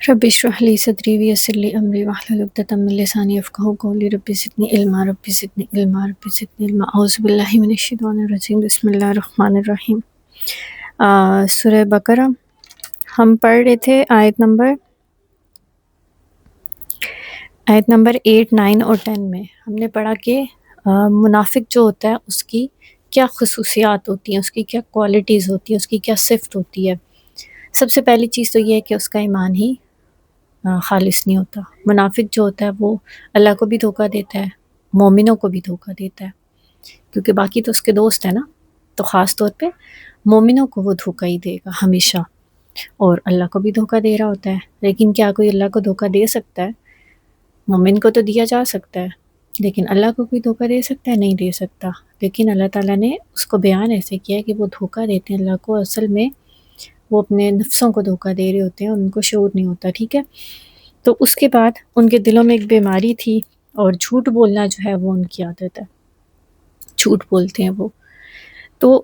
رب اشرح لی صدری ویسر لی امری واحلل عقدۃ من لسانی یفقہوا قولی رب زدنی علما رب زدنی علما رب زدنی علما اعوذ باللہ من الشیطان الرجیم بسم اللہ الرحمن الرحیم۔ سورہ بقرہ ہم پڑھ رہے تھے آیت نمبر 8، 9 اور 10 میں ہم نے پڑھا کہ منافق جو ہوتا ہے اس کی کیا خصوصیات ہوتی ہیں، اس کی کیا کوالٹیز ہوتی ہیں، اس کی کیا صفت ہوتی ہے۔ سب سے پہلی چیز تو یہ ہے کہ اس کا ایمان ہی خالص نہیں ہوتا۔ منافق جو ہوتا ہے وہ اللہ کو بھی دھوکہ دیتا ہے، مومنوں کو بھی دھوکہ دیتا ہے، کیونکہ باقی تو اس کے دوست ہیں نا، تو خاص طور پہ مومنوں کو وہ دھوکہ ہی دے گا ہمیشہ، اور اللہ کو بھی دھوکہ دے رہا ہوتا ہے۔ لیکن کیا کوئی اللہ کو دھوکہ دے سکتا ہے؟ مومن کو تو دیا جا سکتا ہے، لیکن اللہ کو کوئی دھوکہ دے سکتا ہے؟ نہیں دے سکتا۔ لیکن اللہ تعالیٰ نے اس کو بیان ایسے کیا کہ وہ دھوکہ دیتے ہیں اللہ کو، اصل میں وہ اپنے نفسوں کو دھوکہ دے رہے ہوتے ہیں اور ان کو شعور نہیں ہوتا، ٹھیک ہے۔ تو اس کے بعد ان کے دلوں میں ایک بیماری تھی، اور جھوٹ بولنا جو ہے وہ ان کی عادت ہے، جھوٹ بولتے ہیں وہ۔ تو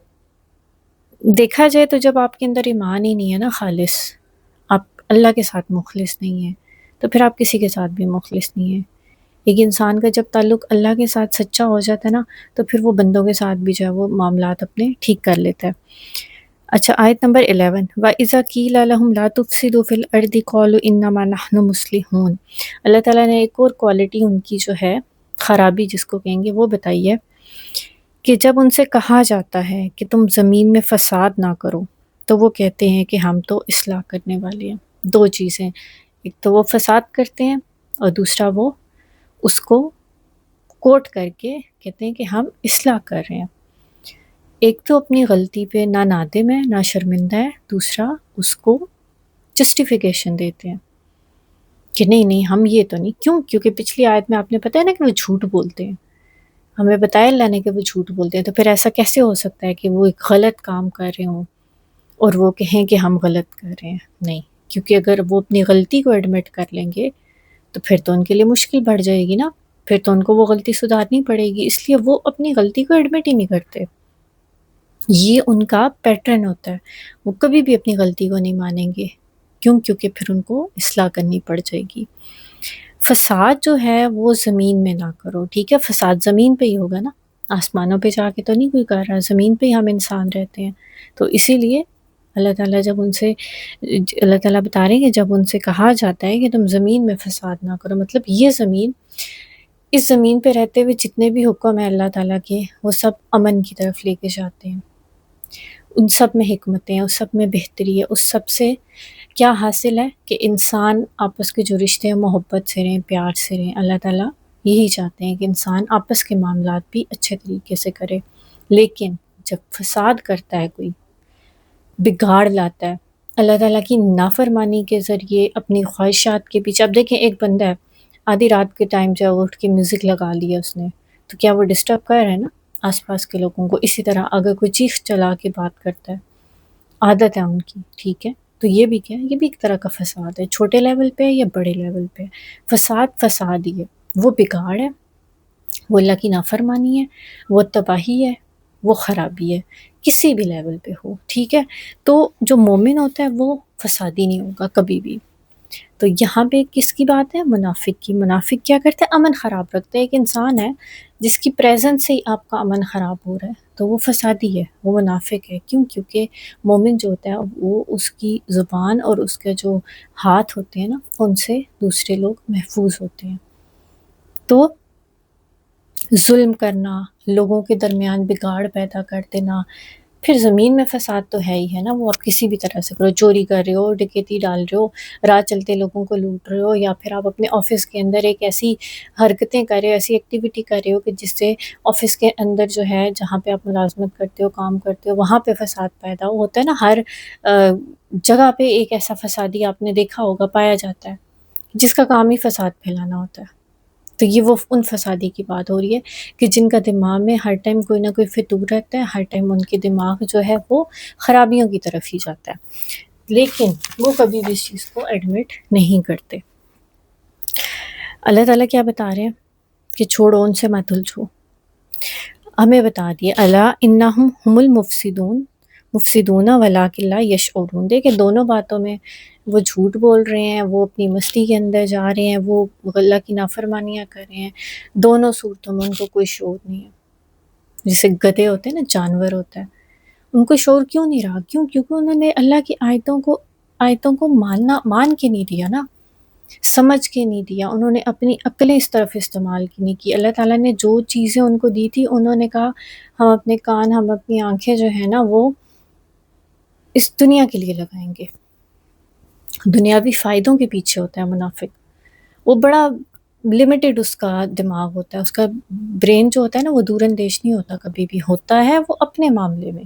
دیکھا جائے تو جب آپ کے اندر ایمان ہی نہیں ہے نا خالص، آپ اللہ کے ساتھ مخلص نہیں ہیں، تو پھر آپ کسی کے ساتھ بھی مخلص نہیں ہیں۔ ایک انسان کا جب تعلق اللہ کے ساتھ سچا ہو جاتا ہے نا، تو پھر وہ بندوں کے ساتھ بھی جو ہے وہ معاملات اپنے ٹھیک کر لیتا ہے۔ اچھا، آیت نمبر 11، وَإِذَا قِيلَ لَهُمْ لَا تُفْسِدُوا فِي الْأَرْضِ قَالُوا إِنَّمَا نَحْنُ مُصْلِحُونَ۔ اللہ تعالیٰ نے ایک اور کوالٹی ان کی جو ہے خرابی جس کو کہیں گے وہ بتائی ہے، کہ جب ان سے کہا جاتا ہے کہ تم زمین میں فساد نہ کرو، تو وہ کہتے ہیں کہ ہم تو اصلاح کرنے والے ہیں۔ دو چیزیں، ایک تو وہ فساد کرتے ہیں، اور دوسرا وہ اس کو کوٹ کر کے کہتے ہیں کہ ہم اصلاح کر رہے ہیں۔ ایک تو اپنی غلطی پہ نہ نادم ہے نہ شرمندہ ہے، دوسرا اس کو جسٹیفیکیشن دیتے ہیں کہ نہیں ہم یہ تو نہیں۔ کیوں؟ کیونکہ پچھلی آیت میں آپ نے پتہ ہے نا کہ وہ جھوٹ بولتے ہیں، ہمیں بتایا اللہ نے کہ وہ جھوٹ بولتے ہیں، تو پھر ایسا کیسے ہو سکتا ہے کہ وہ ایک غلط کام کر رہے ہوں اور وہ کہیں کہ ہم غلط کر رہے ہیں؟ نہیں، کیونکہ اگر وہ اپنی غلطی کو ایڈمٹ کر لیں گے تو پھر تو ان کے لیے مشکل بڑھ جائے گی نا، پھر تو ان کو وہ غلطی سدھارنی پڑے گی، اس لیے وہ اپنی غلطی کو ایڈمٹ ہی نہیں کرتے۔ یہ ان کا پیٹرن ہوتا ہے، وہ کبھی بھی اپنی غلطی کو نہیں مانیں گے۔ کیوں؟ کیونکہ پھر ان کو اصلاح کرنی پڑ جائے گی۔ فساد جو ہے وہ زمین میں نہ کرو، ٹھیک ہے۔ فساد زمین پہ ہی ہوگا نا، آسمانوں پہ جا کے تو نہیں کوئی کر رہا، زمین پہ ہی ہم انسان رہتے ہیں۔ تو اسی لیے اللہ تعالیٰ اللہ تعالیٰ بتا رہے ہیں کہ جب ان سے کہا جاتا ہے کہ تم زمین میں فساد نہ کرو، مطلب یہ زمین، اس زمین پہ رہتے ہوئے جتنے بھی حکم ہیں اللہ تعالیٰ کے، وہ سب امن کی طرف لے کے جاتے ہیں۔ ان سب میں حکمتیں ہیں، اس سب میں بہتری ہے، اس سب سے کیا حاصل ہے کہ انسان آپس کے جو رشتے ہیں محبت سے رہیں، پیار سے رہیں۔ اللہ تعالیٰ یہی چاہتے ہیں کہ انسان آپس کے معاملات بھی اچھے طریقے سے کرے۔ لیکن جب فساد کرتا ہے، کوئی بگاڑ لاتا ہے اللہ تعالیٰ کی نافرمانی کے ذریعے، اپنی خواہشات کے پیچھے، اب دیکھیں ایک بندہ ہے آدھی رات کے ٹائم جب اٹھ کے میوزک لگا لیا اس نے، تو کیا وہ ڈسٹرب کر رہا ہے نا آس پاس کے لوگوں کو؟ اسی طرح اگر کوئی چیخ چلا کے بات کرتا ہے، عادت ہے ان کی، ٹھیک ہے، تو یہ بھی کیا ہے؟ یہ بھی ایک طرح کا فساد ہے، چھوٹے لیول پہ یا بڑے لیول پہ، فساد ہی ہے، وہ بگاڑ ہے، وہ اللہ کی نافرمانی ہے، وہ تباہی ہے، وہ خرابی ہے، کسی بھی لیول پہ ہو، ٹھیک ہے۔ تو جو مومن ہوتا ہے وہ فسادی نہیں ہوگا کبھی بھی۔ تو یہاں پہ کس کی بات ہے؟ منافق کی۔ منافق کیا کرتے ہیں؟ امن خراب رکھتے ہیں۔ ایک انسان ہے جس کی پریزنس سے ہی آپ کا امن خراب ہو رہا ہے، تو وہ فسادی ہے، وہ منافق ہے۔ کیوں؟ کیونکہ مومن جو ہوتا ہے وہ اس کی زبان اور اس کے جو ہاتھ ہوتے ہیں نا، ان سے دوسرے لوگ محفوظ ہوتے ہیں۔ تو ظلم کرنا، لوگوں کے درمیان بگاڑ پیدا کر دینا، پھر زمین میں فساد تو ہے ہی ہے نا، وہ آپ کسی بھی طرح سے کرو، چوری کر رہے ہو، ڈکیتی ڈال رہے ہو، راہ چلتے لوگوں کو لوٹ رہے ہو، یا پھر آپ اپنے آفس کے اندر ایک ایسی حرکتیں کر رہے ہو، ایسی ایکٹیویٹی کر رہے ہو کہ جس سے آفس کے اندر جو ہے جہاں پہ آپ ملازمت کرتے ہو، کام کرتے ہو، وہاں پہ فساد پیدا ہوتا ہے نا۔ ہر جگہ پہ ایک ایسا فسادی آپ نے دیکھا ہوگا پایا جاتا ہے جس کا کام ہی فساد پھیلانا ہوتا ہے۔ تو یہ وہ ان فسادی کی بات ہو رہی ہے کہ جن کا دماغ میں ہر ٹائم کوئی نہ کوئی فتور رہتا ہے، ہر ٹائم ان کے دماغ جو ہے وہ خرابیوں کی طرف ہی جاتا ہے، لیکن وہ کبھی بھی اس چیز کو ایڈمٹ نہیں کرتے۔ اللہ تعالیٰ کیا بتا رہے ہیں کہ چھوڑو، ان سے مت الجھو۔ ہمیں بتا دیے الا انہم ہم المفسدون، مفسدون ولکن لا یشعرون، دیکھیں دونوں باتوں میں وہ جھوٹ بول رہے ہیں، وہ اپنی مستی کے اندر جا رہے ہیں، وہ اللہ کی نافرمانیاں کر رہے ہیں، دونوں صورتوں میں ان کو کوئی شعور نہیں ہے۔ جیسے گدھے ہوتے ہیں نا، جانور ہوتا ہے، ان کو شعور کیوں نہیں رہا؟ کیونکہ انہوں نے اللہ کی آیتوں کو مان کے نہیں دیا نا، سمجھ کے نہیں دیا، انہوں نے اپنی عقلیں اس طرف استعمال کی نہیں کی۔ اللہ تعالیٰ نے جو چیزیں ان کو دی تھی، انہوں نے کہا ہم اپنے کان، ہم اپنی آنکھیں جو ہیں نا وہ اس دنیا کے لیے لگائیں گے۔ دنیاوی فائدوں کے پیچھے ہوتا ہے منافق، وہ بڑا لمیٹڈ اس کا دماغ ہوتا ہے، اس کا برین جو ہوتا ہے نا وہ دور اندیش نہیں ہوتا، کبھی بھی ہوتا ہے وہ اپنے معاملے میں،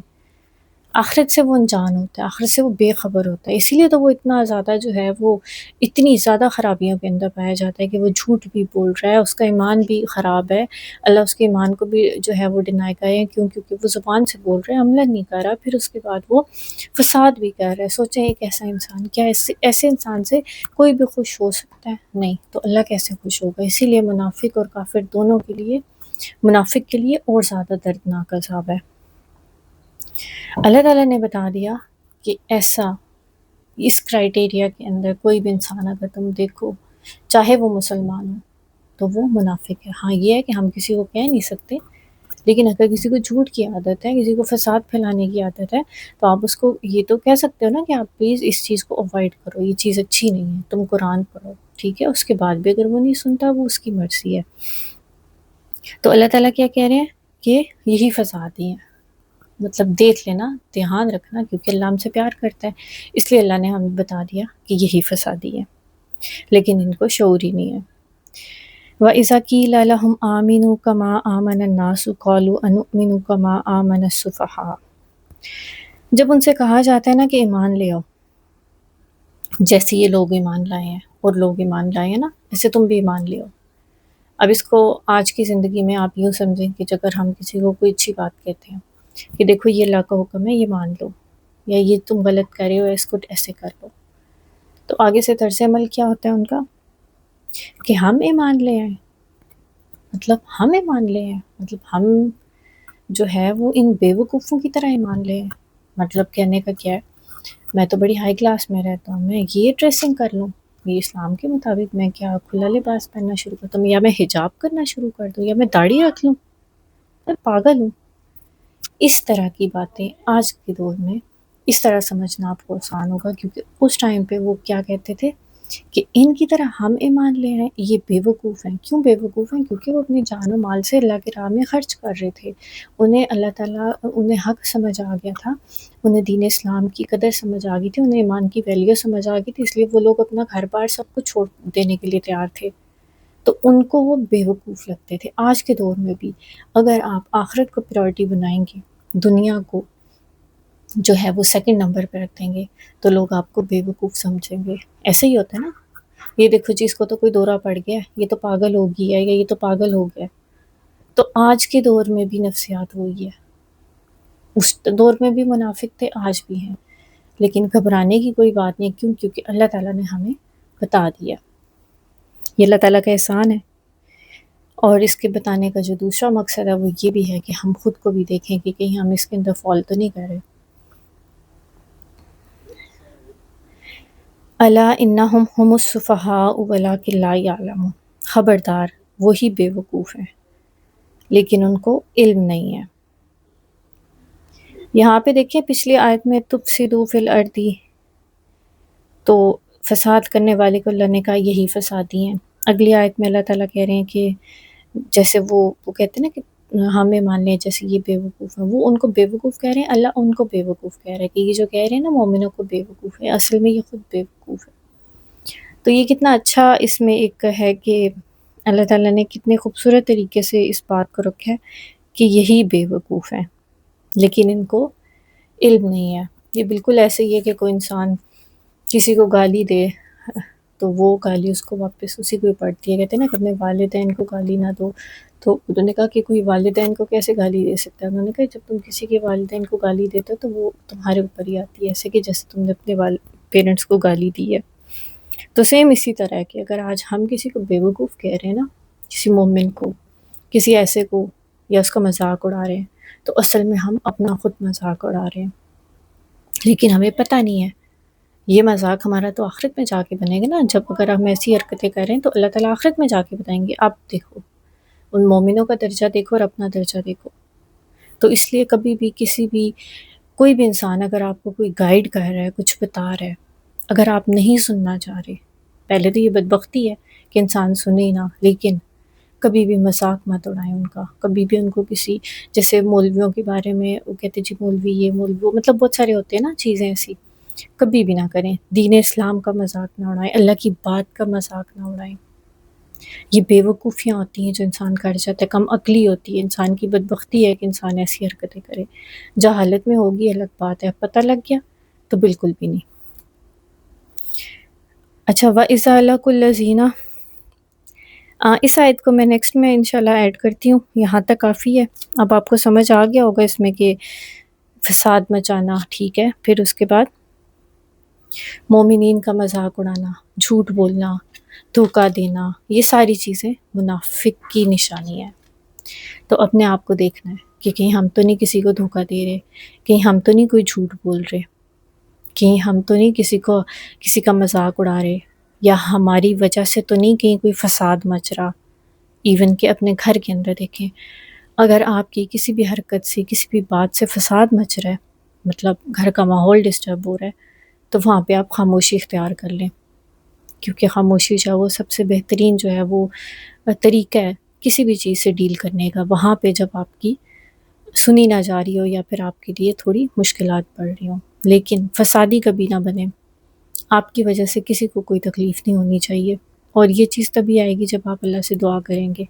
آخرت سے وہ انجان ہوتا ہے، آخرت سے وہ بے خبر ہوتا ہے۔ اسی لیے تو وہ اتنا زیادہ جو ہے وہ اتنی زیادہ خرابیوں کے اندر پایا جاتا ہے کہ وہ جھوٹ بھی بول رہا ہے، اس کا ایمان بھی خراب ہے، اللہ اس کے ایمان کو بھی جو ہے وہ ڈینائی کر رہے ہیں، کیونکہ وہ زبان سے بول رہے ہیں، عمل نہیں کر رہا، پھر اس کے بعد وہ فساد بھی کر رہا ہے۔ سوچیں ایک ایسا انسان، کیا ایسے انسان سے کوئی بھی خوش ہو سکتا ہے؟ نہیں، تو اللہ کیسے خوش ہوگا؟ اسی لیے منافق اور کافر دونوں کے لیے، منافق کے لیے اور زیادہ دردناک عذاب ہے۔ اللہ تعالیٰ نے بتا دیا کہ ایسا، اس کرائٹیریا کے اندر کوئی بھی انسان اگر تم دیکھو، چاہے وہ مسلمان ہو، تو وہ منافق ہے۔ ہاں یہ ہے کہ ہم کسی کو کہہ نہیں سکتے، لیکن اگر کسی کو جھوٹ کی عادت ہے، کسی کو فساد پھیلانے کی عادت ہے، تو آپ اس کو یہ تو کہہ سکتے ہو نا کہ آپ پلیز اس چیز کو اوائڈ کرو، یہ چیز اچھی نہیں ہے، تم قرآن پڑھو، ٹھیک ہے؟ اس کے بعد بھی اگر وہ نہیں سنتا، وہ اس کی مرضی ہے۔ تو اللہ تعالیٰ کیا کہہ رہے ہیں کہ یہی فسادی ہیں، مطلب دیکھ لینا، دھیان رکھنا، کیونکہ اللہ ہم سے پیار کرتا ہے، اس لیے اللہ نے ہمیں بتا دیا کہ یہی فسادی ہے، لیکن ان کو شعور ہی نہیں ہے۔ وَإِذَا قِيلَ لَهُمْ آمِنُوا كَمَا آمَنَ النَّاسُ قَالُوا أَنُؤْمِنُ كَمَا آمَنَ السُّفَهَاءُ، جب ان سے کہا جاتا ہے نا کہ ایمان لے آؤ، جیسے یہ لوگ ایمان لائے ہیں اور لوگ ایمان لائے ہیں نا، ایسے تم بھی ایمان لے آؤ۔ اب اس کو آج کی زندگی میں آپ یوں سمجھیں کہ اگر ہم کسی کو کوئی اچھی بات کہتے ہیں کہ دیکھو یہ اللہ کا حکم ہے، یہ مان لو، یا یہ تم غلط کر رہے ہو، اس کو ایسے کر لو، تو آگے سے طرز عمل کیا ہوتا ہے ان کا کہ ہم ایمان لے آئیں، مطلب ہم ایمان لے آئیں، مطلب ہم جو ہے وہ ان بے وقوفوں کی طرح ایمان لے آئیں۔ مطلب کہنے کا کیا ہے، میں تو بڑی ہائی کلاس میں رہتا ہوں، میں یہ ڈریسنگ کر لوں، یہ اسلام کے مطابق میں کیا کھلا لباس پہننا شروع کرتا ہوں، یا میں حجاب کرنا شروع کر دوں، یا میں داڑھی رکھ لوں، میں پاگل ہوں۔ اس طرح کی باتیں آج کے دور میں اس طرح سمجھنا آپ کو آسان ہوگا، کیونکہ اس ٹائم پہ وہ کیا کہتے تھے کہ ان کی طرح ہم ایمان لے آئیں، یہ بے وقوف ہیں۔ کیوں بے وقوف ہیں؟ کیونکہ وہ اپنی جان و مال سے اللہ کے راہ میں خرچ کر رہے تھے، انہیں اللہ تعالیٰ، انہیں حق سمجھ آ گیا تھا، انہیں دین اسلام کی قدر سمجھ آ گئی تھی، انہیں ایمان کی ویلیو سمجھ آ گئی تھی، اس لیے وہ لوگ اپنا گھر بار سب کچھ چھوڑ دینے کے لیے تیار تھے، تو ان کو وہ بے وقوف لگتے تھے۔ آج کے دور میں بھی اگر آپ آخرت کو پرائورٹی بنائیں گے، دنیا کو جو ہے وہ سیکنڈ نمبر پہ رکھ دیں گے، تو لوگ آپ کو بے وقوف سمجھیں گے۔ ایسے ہی ہوتا ہے نا، یہ دیکھو جی اس کو تو کوئی دورہ پڑ گیا، یہ تو پاگل ہو گئی ہے، یا یہ تو پاگل ہو گیا۔ تو آج کے دور میں بھی نفسیات ہوئی ہے، اس دور میں بھی منافق تھے، آج بھی ہیں، لیکن گھبرانے کی کوئی بات نہیں۔ کیوں؟ کیونکہ اللہ تعالیٰ نے ہمیں بتا دیا، یہ اللہ تعالیٰ کا احسان ہے۔ اور اس کے بتانے کا جو دوسرا مقصد ہے وہ یہ بھی ہے کہ ہم خود کو بھی دیکھیں کہ کہیں ہم اس کے اندر فال تو نہیں کر رہے۔ الا انہم هم السفہاء ولکن لا یعلمون، خبردار وہی بے وقوف ہیں لیکن ان کو علم نہیں ہے۔ یہاں پہ دیکھیں پچھلی آیت میں تفسدوا فی الارض، تو فساد کرنے والے کو اللہ نے کہا یہی فسادی ہیں۔ اگلی آیت میں اللہ تعالیٰ کہہ رہے ہیں کہ جیسے وہ کہتے ہیں نا کہ ہمیں مان لیں جیسے یہ بے وقوف ہیں، وہ ان کو بے وقوف کہہ رہے ہیں، اللہ ان کو بے وقوف کہہ رہا ہے کہ یہ جو کہہ رہے ہیں نا مومنوں کو بے وقوف ہے، اصل میں یہ خود بے وقوف ہے۔ تو یہ کتنا اچھا اس میں ایک ہے کہ اللہ تعالیٰ نے کتنے خوبصورت طریقے سے اس بات کو رکھا ہے کہ یہی بے وقوف ہیں لیکن ان کو علم نہیں ہے۔ یہ بالکل ایسے ہی ہے کہ کوئی انسان کسی کو گالی دے تو وہ گالی اس کو واپس اسی کو پڑتی ہے، کہتے ہیں نا کہ اپنے والدین کو گالی نہ دو، تو انہوں نے کہا کہ کوئی والدین کو کیسے گالی دے سکتا ہے؟ انہوں نے کہا جب تم کسی کے والدین کو گالی دیتے ہو تو وہ تمہارے اوپر ہی آتی ہے، ایسے کہ جیسے تم نے اپنے پیرنٹس کو گالی دی ہے۔ تو سیم اسی طرح ہے کہ اگر آج ہم کسی کو بے وقوف کہہ رہے ہیں نا، کسی مومن کو، کسی ایسے کو، یا اس کا مذاق اڑا رہے ہیں، تو اصل میں ہم اپنا خود مذاق اڑا رہے ہیں۔ لیکن ہمیں پتہ نہیں ہے یہ مذاق ہمارا تو آخرت میں جا کے بنے گا نا. جب اگر ہم ایسی حرکتیں کریں تو اللہ تعالیٰ آخرت میں جا کے بتائیں گے. آپ دیکھو ان مومنوں کا درجہ دیکھو اور اپنا درجہ دیکھو. تو اس لیے کبھی بھی کسی بھی کوئی بھی انسان اگر آپ کو کوئی گائیڈ کر رہا ہے، کچھ بتا رہا ہے، اگر آپ نہیں سننا چاہ رہے، پہلے تو یہ بدبختی ہے کہ انسان سنے ہی نہ، لیکن کبھی بھی مذاق مت اڑائیں ان کا. کبھی بھی ان کو کسی جیسے مولویوں کے بارے میں وہ کہتے جی مولوی یہ مولوی وہ، مطلب بہت سارے ہوتے ہیں نا چیزیں ایسی، کبھی بھی نہ کریں. دین اسلام کا مذاق نہ اڑائیں، اللہ کی بات کا مذاق نہ اڑائیں. یہ بے وقوفیاں ہوتی ہیں جو انسان کر جاتا ہے، کم عقلی ہوتی ہے انسان کی. بدبختی ہے کہ انسان ایسی حرکتیں کرے. جہالت میں ہوگی الگ بات ہے، پتہ لگ گیا تو بالکل بھی نہیں. اچھا وَإِذَا لَقُوا الَّذِينَ، اس آیت کو میں نیکسٹ میں انشاءاللہ ایڈ کرتی ہوں. یہاں تک کافی ہے. اب آپ کو سمجھ آ گیا ہوگا اس میں کہ فساد مچانا ٹھیک ہے، پھر اس کے بعد مومنین کا مذاق اڑانا، جھوٹ بولنا، دھوکہ دینا، یہ ساری چیزیں منافق کی نشانی ہے. تو اپنے آپ کو دیکھنا ہے کہ کہیں ہم تو نہیں کسی کو دھوکہ دے رہے، کہیں ہم تو نہیں کوئی جھوٹ بول رہے، کہیں ہم تو نہیں کسی کا مذاق اڑا رہے، یا ہماری وجہ سے تو نہیں کہیں کوئی فساد مچ رہا. ایون کہ اپنے گھر کے اندر دیکھیں، اگر آپ کی کسی بھی حرکت سے کسی بھی بات سے فساد مچ رہا ہے، مطلب گھر کا ماحول ڈسٹرب ہو رہا ہے، تو وہاں پہ آپ خاموشی اختیار کر لیں. کیونکہ خاموشی جو ہے وہ سب سے بہترین جو ہے وہ طریقہ ہے کسی بھی چیز سے ڈیل کرنے کا. وہاں پہ جب آپ کی سنی نہ جا رہی ہو یا پھر آپ کے لیے تھوڑی مشکلات پڑ رہی ہوں، لیکن فسادی کبھی نہ بنے. آپ کی وجہ سے کسی کو کوئی تکلیف نہیں ہونی چاہیے. اور یہ چیز تبھی آئے گی جب آپ اللہ سے دعا کریں گے.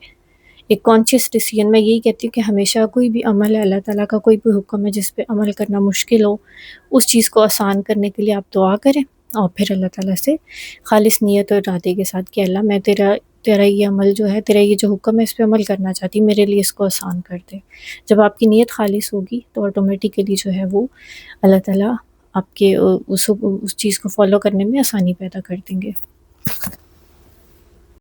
ایک کانشیس ڈیسیژن، میں یہی کہتی ہوں کہ ہمیشہ کوئی بھی عمل ہے، اللہ تعالیٰ کا کوئی بھی حکم ہے جس پہ عمل کرنا مشکل ہو، اس چیز کو آسان کرنے کے لیے آپ دعا کریں، اور پھر اللہ تعالیٰ سے خالص نیت اور ارادے کے ساتھ کہ اللہ میں تیرا یہ عمل جو ہے، تیرا یہ جو حکم ہے اس پہ عمل کرنا چاہتی، میرے لیے اس کو آسان کر دے. جب آپ کی نیت خالص ہوگی تو آٹومیٹیکلی جو ہے وہ اللہ تعالیٰ آپ کے اس چیز کو فالو کرنے میں آسانی پیدا کر دیں گے.